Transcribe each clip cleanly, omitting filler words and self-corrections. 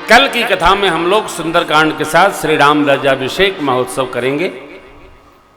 कल की कथा में हम लोग सुंदरकांड के साथ श्री राम राज्याभिषेक महोत्सव करेंगे।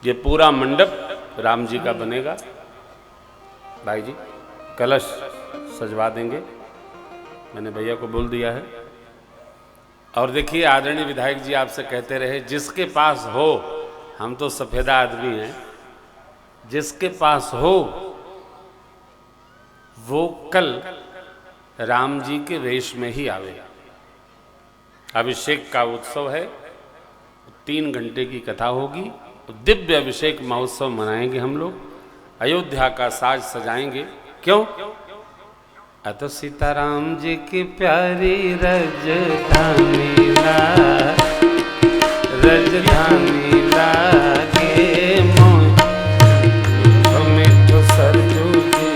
ये पूरा मंडप राम जी का बनेगा। भाई जी कलश सजवा देंगे, मैंने भैया को बोल दिया है। और देखिए आदरणीय विधायक जी आपसे कहते रहे, जिसके पास हो, हम तो सफेदा आदमी हैं, जिसके पास हो वो कल राम जी के वेश में ही आवेगा। अभिषेक का उत्सव है, 3 घंटे की कथा होगी, दिव्य अभिषेक महोत्सव मनाएंगे हम लोग। अयोध्या का साज सजाएंगे। क्यों? अतो सीताराम जी की प्यारी रजधानी लागे मिठो सरजू जी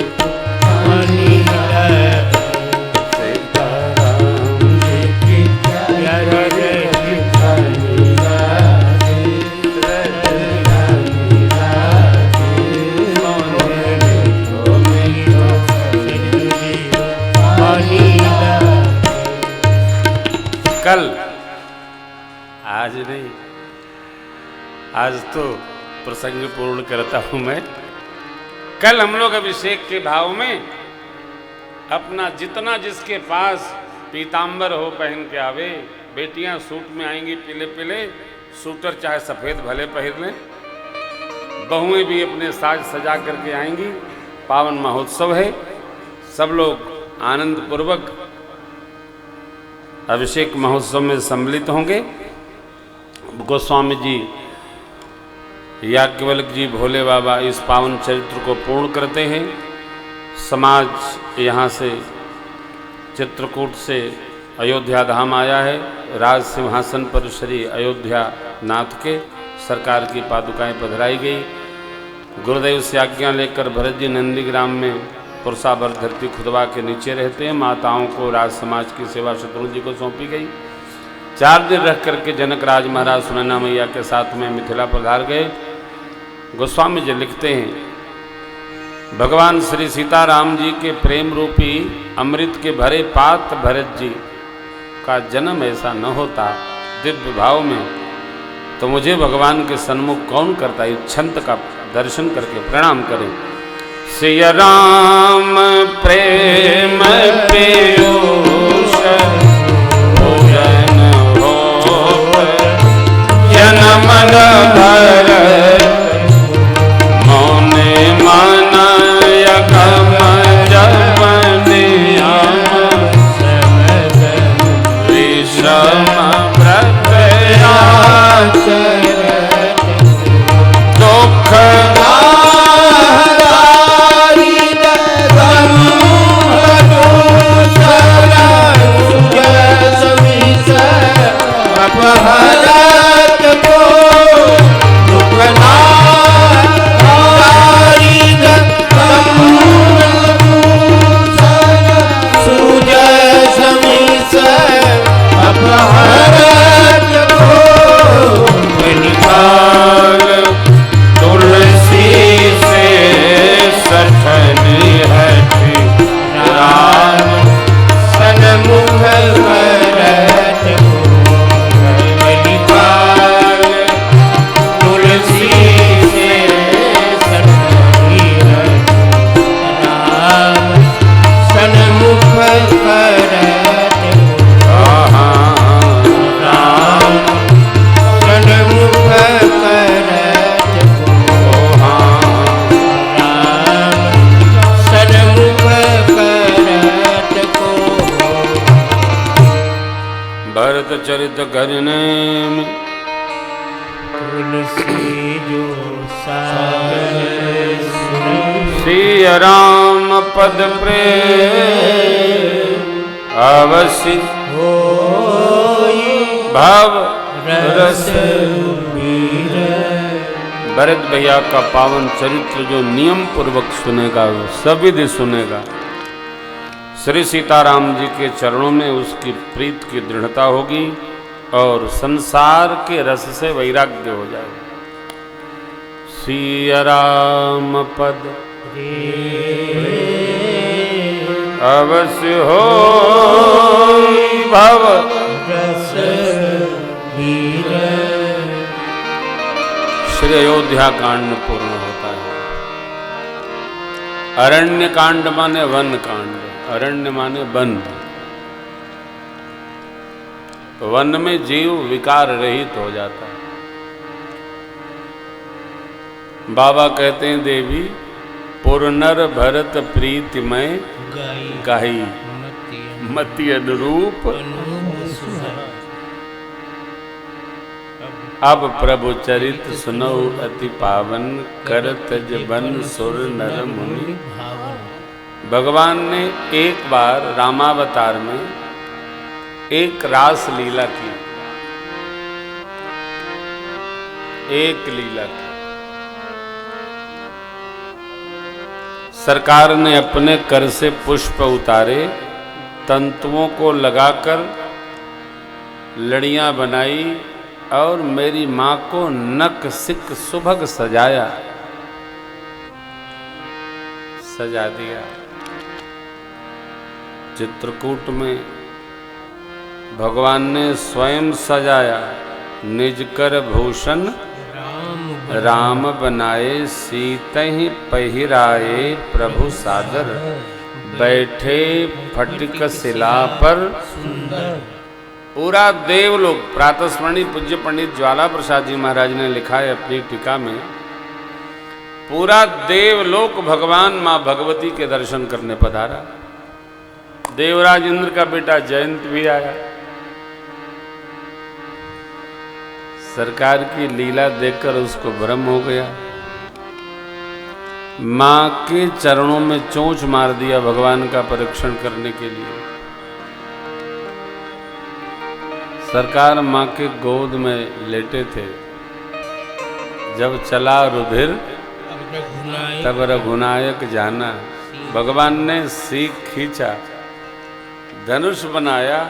कल, आज नहीं, आज तो प्रसंग पूर्ण करता हूं मैं। कल हम लोग अभिषेक के भाव में अपना जितना जिसके पास पीतांबर हो पहन के आवे। बेटियां सूट में आएंगी पीले पीले, सूटर चाहे सफेद भले पहन लें। बहुएं भी अपने साज सजा करके आएंगी। पावन महोत्सव है, सब लोग आनंद पूर्वक अभिषेक महोत्सव में सम्मिलित होंगे। गोस्वामी जी, याज्ञवल्क्य जी, भोले बाबा इस पावन चरित्र को पूर्ण करते हैं। समाज यहाँ से चित्रकूट से अयोध्या धाम आया है। राज सिंहासन पर श्री अयोध्या नाथ के सरकार की पादुकाएं पधराई गई। गुरुदेव से आज्ञा लेकर भरत जी नंदीग्राम में पुरसावर धरती खुदवा के नीचे रहते हैं। माताओं को राज समाज की सेवा शत्रुघ्न जी को सौंपी गई। 4 दिन रह करके जनक राज महाराज सुनैना मैया के साथ में मिथिला पधार गए। गोस्वामी जी लिखते हैं, भगवान श्री सीताराम जी के प्रेम रूपी अमृत के भरे पात्र भरत जी का जन्म ऐसा न होता दिव्य भाव में, तो मुझे भगवान के सन्मुख कौन करता। इस छंत का दर्शन करके प्रणाम करें। सिया राम प्रेम पीयूष पूरन हो जन्म भरत मौने माना यकम जपने विषम व्रत दुख चरित करने में तुलसी जो श्री राम पद प्रेम अवश्य हो भाव रस। भरत भैया का पावन चरित्र जो नियम पूर्वक सुनेगा वो सभी सुनेगा। श्री सीताराम जी के चरणों में उसकी प्रीत की दृढ़ता होगी और संसार के रस से वैराग्य हो जाएगा। सिया राम पद अवश्य हो भव श्री अयोध्या कांड पूर्ण होता है। अरण्य कांड माने वन कांड, अरण्य माने वन। वन में जीव विकार रहित हो जाता है। बाबा कहते हैं देवी पुरनर भरत प्रीतिमय गाई मति अनुरूप अब प्रभु चरित सुनो अति पावन करत जबन सुर नर मुनि। भगवान ने एक बार रामावतार में एक रास लीला की, एक लीला की। सरकार ने अपने कर से पुष्प उतारे, तंतुओं को लगाकर लड़ियां बनाई और मेरी मां को नक सिक सुभग सजाया, सजा दिया। चित्रकूट में भगवान ने स्वयं सजाया, निज कर भूषण राम बनाए, सीतहि पहिराए प्रभु सादर, बैठे फटिक शिला पर पूरा देवलोक। प्रातस्मरणीय पूज्य पंडित ज्वाला प्रसाद जी महाराज ने लिखा है अपनी टीका में, पूरा देवलोक भगवान मां भगवती के दर्शन करने पधारा। देवराज इंद्र का बेटा जयंत भी आया। सरकार की लीला देखकर उसको भ्रम हो गया। मां के चरणों में चोंच मार दिया भगवान का परीक्षण करने के लिए। सरकार मां के गोद में लेटे थे। जब चला रुधिर तब रघुनायक जाना। भगवान ने सीख खींचा, धनुष बनाया,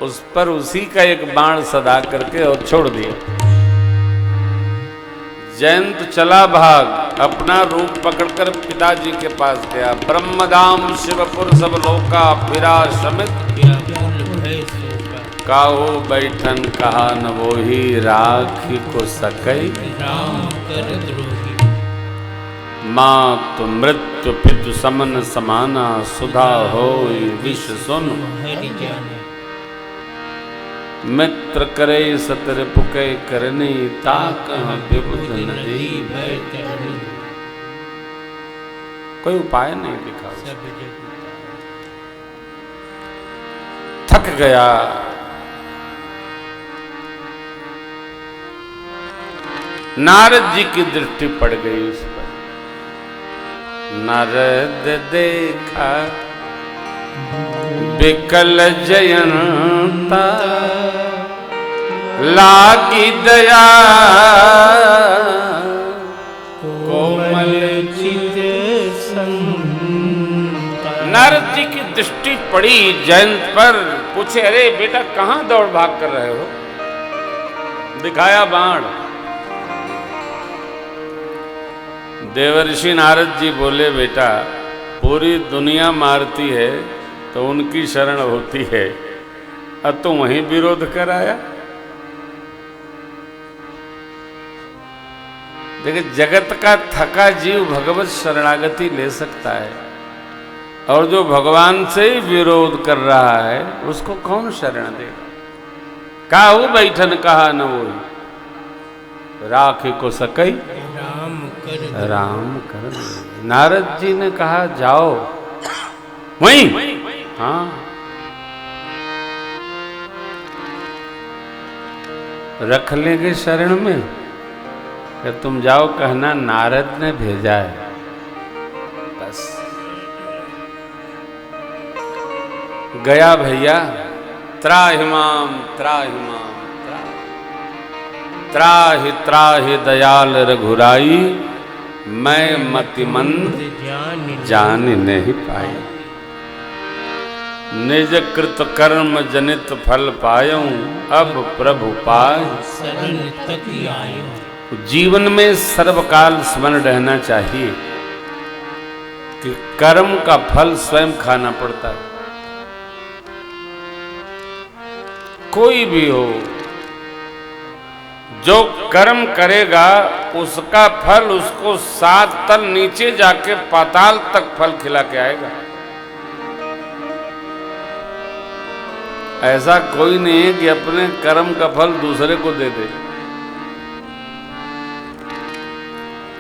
उस पर उसी का एक बाण सदा करके और छोड़ दिया। जयंत चला भाग, अपना रूप पकड़कर पिताजी के पास गया। ब्रह्मधाम शिवपुर सब लोका फिरा समित, काहो बैठन कहा न वोही, राखी को सकई राम कर द्रोही। मात मृत्यु पितु समन समाना, सुधा होई विष सुन मित्र करे सतर पुके करनी, ताक विबुध नदी बैठनी। कोई उपाय नहीं दिखा, थक गया। नारद जी की दृष्टि पड़ गई उस पर। नारद देखा बिकल जयंता, लागी दया कोमल चित संता। नारद जी की दृष्टि पड़ी जयंत पर। पूछे, अरे बेटा कहां दौड़ भाग कर रहे हो? दिखाया बाण। देवर्षि नारद जी बोले, बेटा पूरी दुनिया मारती है तो उनकी शरण होती है, अब तो वहीं विरोध कर आया। देखिए, जगत का थका जीव भगवत शरणागति ले सकता है, और जो भगवान से ही विरोध कर रहा है उसको कौन शरण देगा? काहू बैठन कहा न वो, राखी को सकई राम कर। नारद जी ने कहा जाओ वहीं। हाँ, रख लेंगे शरण में कि तुम जाओ, कहना नारद ने भेजा है, बस। गया भैया, त्राहिमाम त्राहिमाम त्राहि त्राहि दयाल रघुराई, मैं मतिमंद जान नहीं पाई। निज कृत कर्म जनित फल पायूं, अब प्रभु पाय शरण तक आयूं। जीवन में सर्वकाल स्मरण रहना चाहिए कि कर्म का फल स्वयं खाना पड़ता है। कोई भी हो, जो कर्म करेगा उसका फल उसको 7 तल नीचे जाके पाताल तक फल खिला के आएगा। ऐसा कोई नहीं है कि अपने कर्म का फल दूसरे को दे दे।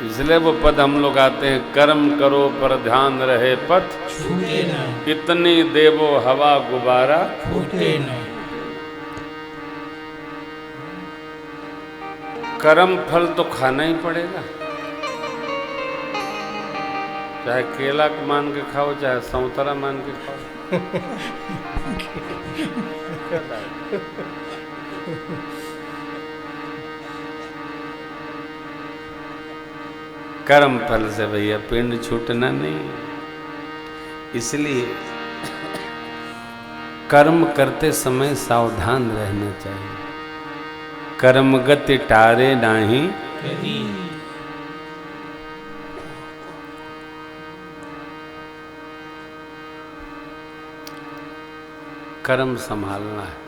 इसलिए वो पद हम लोग आते हैं, कर्म करो पर ध्यान रहे पथ छूटे न, इतनी देवो हवा गुबारा फूटे न। कर्म फल तो खाना ही पड़ेगा, चाहे केला मान के खाओ चाहे संतरा मान के खाओ। कर्म फल से भैया पिंड छूटना नहीं, इसलिए कर्म करते समय सावधान रहना चाहिए। कर्म गति टारे नाही, कर्म संभालना है।